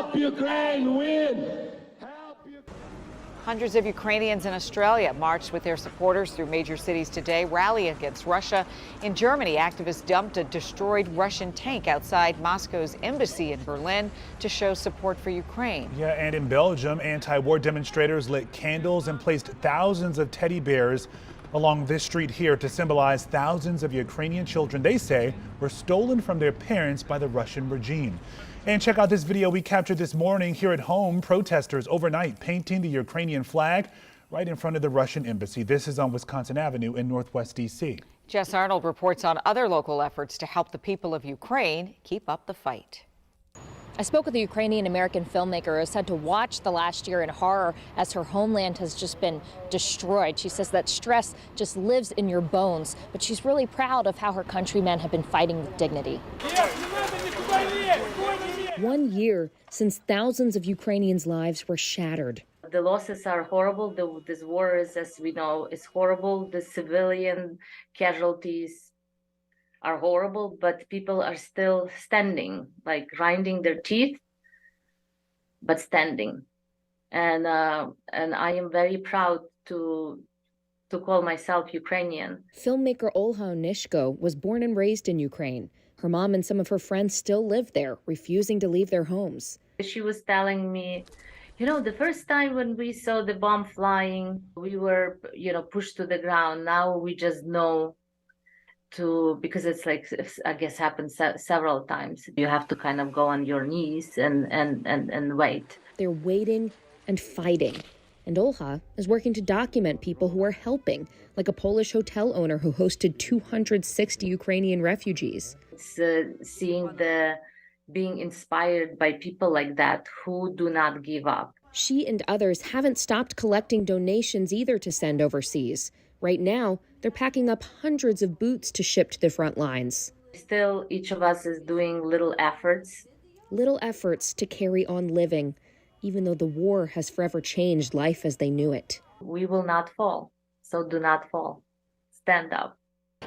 Help Ukraine win! Hundreds of Ukrainians in Australia marched with their supporters through major cities today, rallying against Russia. In Germany, activists dumped a destroyed Russian tank outside Moscow's embassy in Berlin to show support for Ukraine. Yeah, and in Belgium, anti-war demonstrators lit candles and placed thousands of teddy bears along this street here to symbolize thousands of Ukrainian children they say were stolen from their parents by the Russian regime. And check out this video we captured this morning here at home. Protesters overnight painting the Ukrainian flag right in front of the Russian embassy. This is on Wisconsin Avenue in Northwest D.C. Jess Arnold reports on other local efforts to help the people of Ukraine keep up the fight. I spoke with a Ukrainian-American filmmaker who said to watch the last year in horror as her homeland has just been destroyed. She says that stress just lives in your bones, but she's really proud of how her countrymen have been fighting with dignity. 1 year since thousands of Ukrainians' lives were shattered. The losses are horrible. This war is, as we know, is horrible. The civilian casualties are horrible, but people are still standing, like grinding their teeth, but standing. And I am very proud to call myself Ukrainian. Filmmaker Olha Onishko was born and raised in Ukraine. Her mom and some of her friends still live there, refusing to leave their homes. She was telling me, you know, the first time when we saw the bomb flying, we were, pushed to the ground. Now we just know because it's like, I guess, happened several times. You have to kind of go on your knees and wait. They're waiting and fighting. And Olha is working to document people who are helping, like a Polish hotel owner who hosted 260 Ukrainian refugees. It's being inspired by people like that who do not give up. She and others haven't stopped collecting donations either to send overseas. Right now, they're packing up hundreds of boots to ship to the front lines. Still, each of us is doing little efforts. Little efforts to carry on living, even though the war has forever changed life as they knew it. We will not fall, so do not fall. Stand up.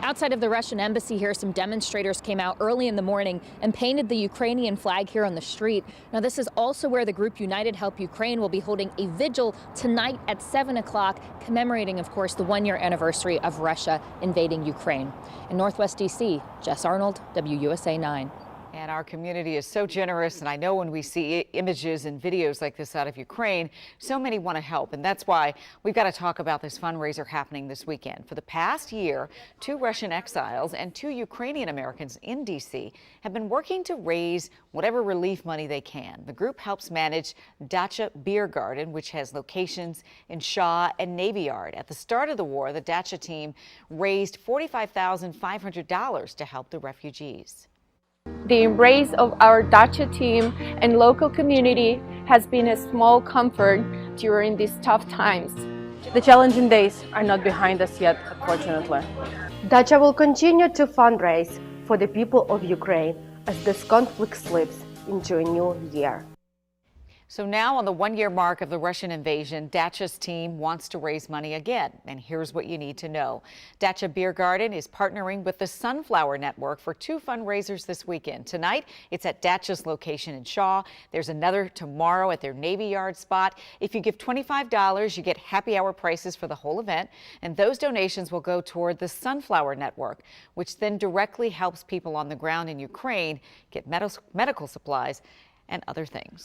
Outside of the Russian embassy here, some demonstrators came out early in the morning and painted the Ukrainian flag here on the street. Now, this is also where the group United Help Ukraine will be holding a vigil tonight at 7 o'clock, commemorating, of course, the one-year anniversary of Russia invading Ukraine. In Northwest D.C., Jess Arnold, WUSA 9. And our community is so generous, and I know when we see images and videos like this out of Ukraine, so many want to help, and that's why we've got to talk about this fundraiser happening this weekend. For the past year, 2 Russian exiles and 2 Ukrainian Americans in D.C. have been working to raise whatever relief money they can. The group helps manage Dacha Beer Garden, which has locations in Shaw and Navy Yard. At the start of the war, the Dacha team raised $45,500 to help the refugees. The embrace of our Dacha team and local community has been a small comfort during these tough times. The challenging days are not behind us yet, unfortunately. Dacha will continue to fundraise for the people of Ukraine as this conflict slips into a new year. So now, on the one-year mark of the Russian invasion, Dacha's team wants to raise money again. And here's what you need to know. Dacha Beer Garden is partnering with the Sunflower Network for 2 fundraisers this weekend. Tonight, it's at Dacha's location in Shaw. There's another tomorrow at their Navy Yard spot. If you give $25, you get happy hour prices for the whole event. And those donations will go toward the Sunflower Network, which then directly helps people on the ground in Ukraine get medical supplies and other things.